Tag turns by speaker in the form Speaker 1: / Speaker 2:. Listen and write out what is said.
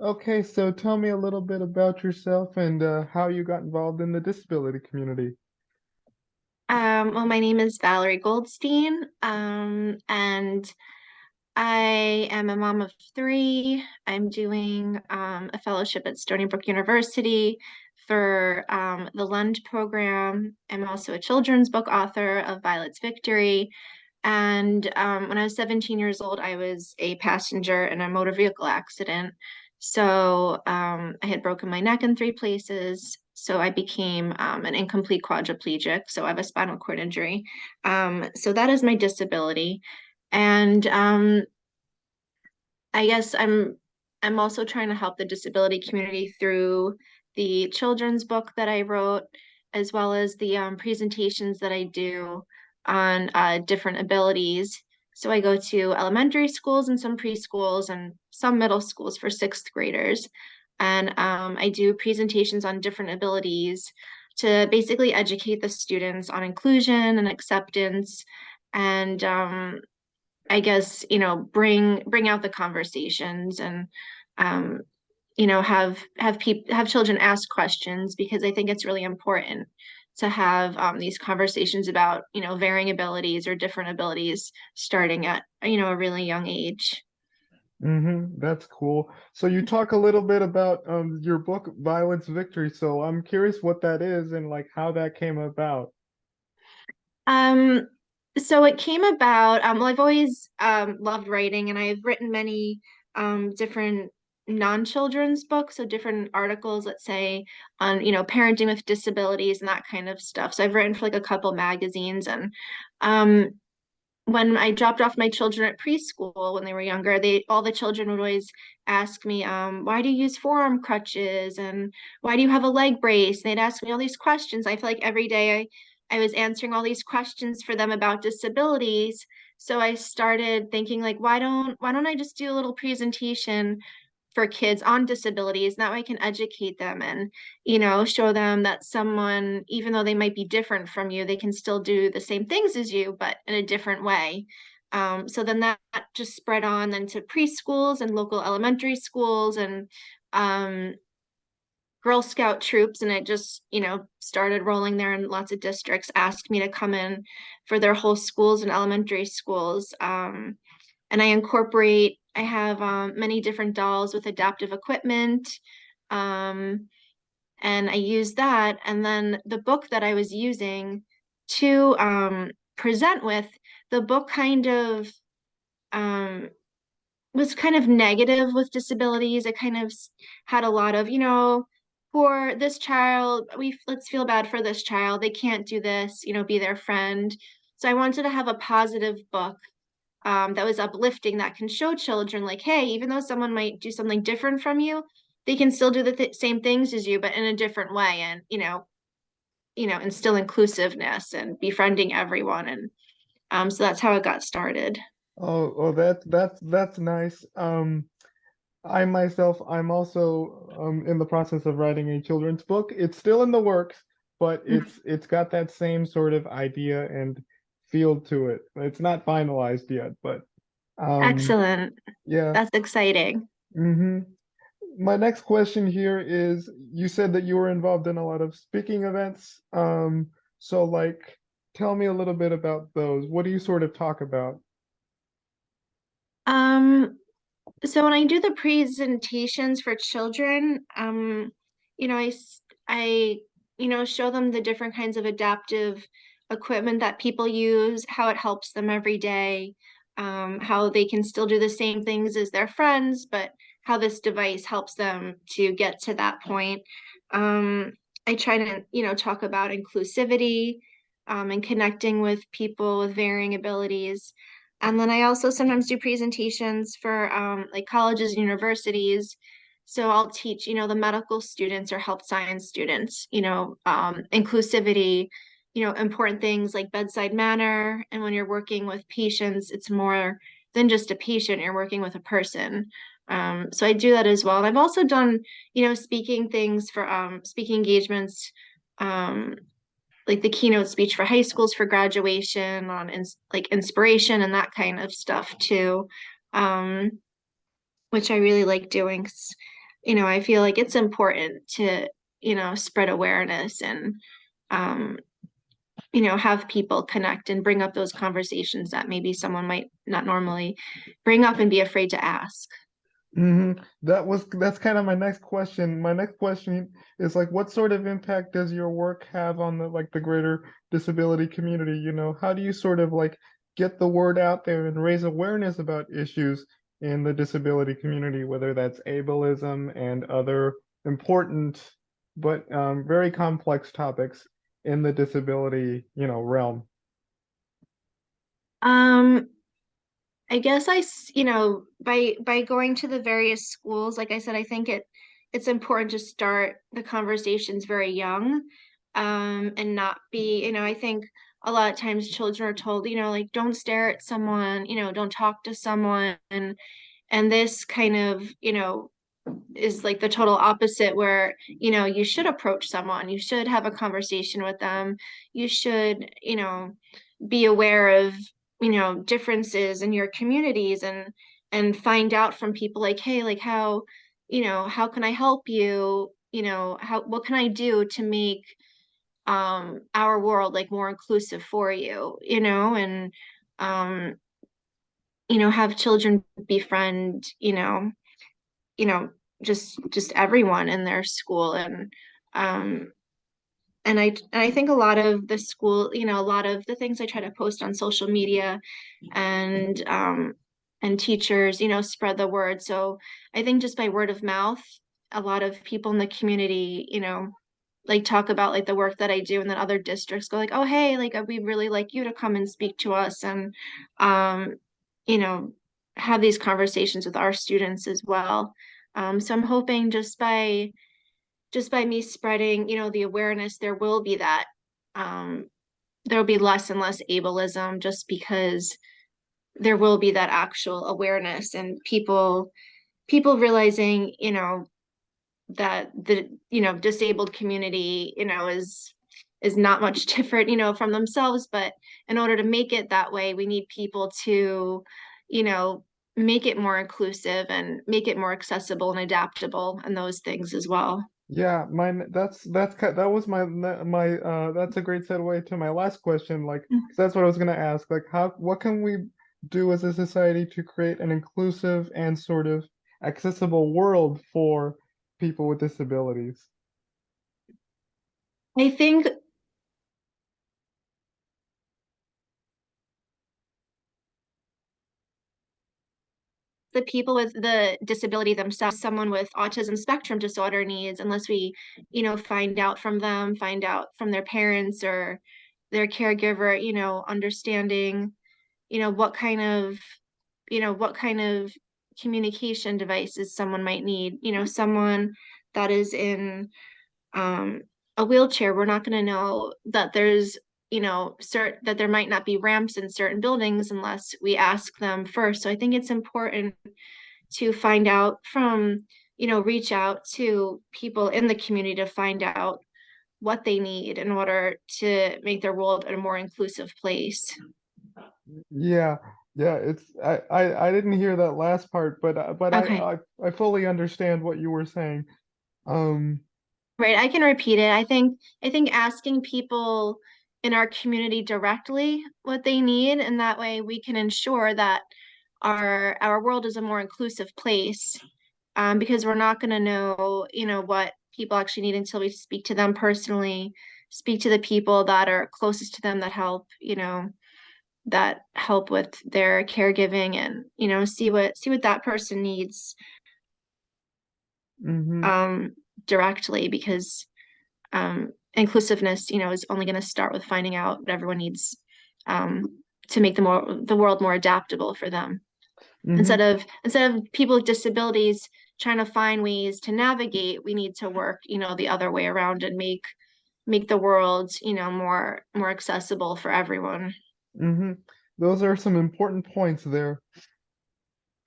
Speaker 1: Okay, so tell me a little bit about yourself and how you got involved in the disability community.
Speaker 2: Well, my name is Valerie Goldstein, and I am a mom of three. I'm doing a fellowship at Stony Brook University for the Lund program. I'm also a children's book author of Violet's Victory. And when I was 17 years old, I was a passenger in a motor vehicle accident. So I had broken my neck in three places. So I became an incomplete quadriplegic. So I have a spinal cord injury. So that is my disability. And I guess I'm also trying to help the disability community through the children's book that I wrote, as well as the presentations that I do on different abilities. So I go to elementary schools and some preschools and some middle schools for sixth graders. And I do presentations on different abilities to basically educate the students on inclusion and acceptance and I guess, bring out the conversations and um, have children ask questions because I think it's really important to have these conversations about, varying abilities or different abilities starting at, a really young age.
Speaker 1: That's cool. So you talk a little bit about your book, Violence Victory. So I'm curious what that is and like how that came about.
Speaker 2: Um, so it came about, well, I've always loved writing and I've written many different non-children's books, so different articles, let's say, on, parenting with disabilities and that kind of stuff. So I've written for like a couple magazines and um when I dropped off my children at preschool when they were younger, they all the children would always ask me, why do you use forearm crutches and why do you have a leg brace? They'd ask me all these questions. I feel like every day I was answering all these questions for them about disabilities. So I started thinking like, why don't I just do a little presentation for kids on disabilities? That way I can educate them and, show them that someone, even though they might be different from you, they can still do the same things as you, but in a different way. So then that just spread on then to preschools and local elementary schools and um, Girl Scout troops, and it just, started rolling there. And lots of districts asked me to come in for their whole schools and elementary schools. And I have many different dolls with adaptive equipment. Um, and I use that. And then the book that I was using to present with, the book um, was kind of negative with disabilities. It kind of had a lot of, for this child, let's feel bad for this child. They can't do this, be their friend. So I wanted to have a positive book that was uplifting that can show children like, hey, even though someone might do something different from you, they can still do the same things as you, but in a different way, and instill inclusiveness and befriending everyone. And so that's how it got started.
Speaker 1: Oh, that's nice. I myself, I'm also in the process of writing a children's book. It's still in the works, but it's got that same sort of idea and feel to it. It's not finalized yet, but um
Speaker 2: Excellent.
Speaker 1: yeah.
Speaker 2: That's exciting.
Speaker 1: hmm My next question here is you said that you were involved in a lot of speaking events. So like tell me a little bit about those. What do you sort of talk about?
Speaker 2: Um, so when I do the presentations for children, you know, I, show them the different kinds of adaptive equipment that people use, how it helps them every day, how they can still do the same things as their friends, but how this device helps them to get to that point. Um, I try to, talk about inclusivity, and connecting with people with varying abilities. And then I also sometimes do presentations for like colleges and universities. So I'll teach, the medical students or health science students, inclusivity, important things like bedside manner. And when you're working with patients, it's more than just a patient, you're working with a person. So I do that as well. And I've also done, speaking things for speaking engagements, um, like the keynote speech for high schools for graduation on like inspiration and that kind of stuff too, um, which I really like doing. I feel like it's important to, spread awareness and, um, have people connect and bring up those conversations that maybe someone might not normally bring up and be afraid to ask.
Speaker 1: That's kind of my next question. My next question is like, what sort of impact does your work have on the greater disability community? How do you sort of like get the word out there and raise awareness about issues in the disability community, whether that's ableism and other important but very complex topics in the disability, realm?
Speaker 2: Um, I guess by going to the various schools, like I said, I think it's important to start the conversations very young, and not be, I think a lot of times children are told, like don't stare at someone, don't talk to someone, and this kind of, is like the total opposite where, you should approach someone, you should have a conversation with them, you should, be aware of, differences in your communities and find out from people like, hey, like how can I help you? What can I do to make our world like more inclusive for you, and um, have children befriend, you know, just everyone in their school um and I think a lot of the school, a lot of the things I try to post on social media and teachers, spread the word. So I think just by word of mouth, a lot of people in the community, like talk about like the work that I do, and then other districts go like, oh hey, like we really like you to come and speak to us and um, you know, have these conversations with our students as well. So I'm hoping just by me spreading, the awareness, there will be that there'll be less and less ableism just because there will be that actual awareness and people realizing, that the, disabled community, is not much different, from themselves, but in order to make it that way, we need people to, you know, make it more inclusive and make it more accessible and adaptable and those things as well.
Speaker 1: Yeah, that was my that's a great segue to my last question, like, 'cause that's what I was gonna ask, like, what can we do as a society to create an inclusive and sort of accessible world for people with disabilities?
Speaker 2: I think the people with the disability themselves, someone with autism spectrum disorder needs, unless we, find out from them, find out from their parents or their caregiver, understanding, what kind of, what kind of communication devices someone might need, someone that is in um, a wheelchair, we're not going to know that there's, that there might not be ramps in certain buildings unless we ask them first. So I think it's important to find out from, reach out to people in the community to find out what they need in order to make their world a more inclusive place.
Speaker 1: Yeah, yeah, I didn't hear that last part, but
Speaker 2: Okay.
Speaker 1: I fully understand what you were saying. Um,
Speaker 2: Right, I can repeat it. I think asking people in our community directly what they need, and that way we can ensure that our world is a more inclusive place. Because we're not going to know, what people actually need until we speak to them personally, speak to the people that are closest to them that help, that help with their caregiving and, see what that person needs
Speaker 1: mhm,
Speaker 2: um directly because inclusiveness, is only going to start with finding out what everyone needs um, to make the world more adaptable for them.
Speaker 1: mhm.
Speaker 2: Instead of people with disabilities trying to find ways to navigate, we need to work, the other way around and make the world, more accessible for everyone.
Speaker 1: Those are some important points there.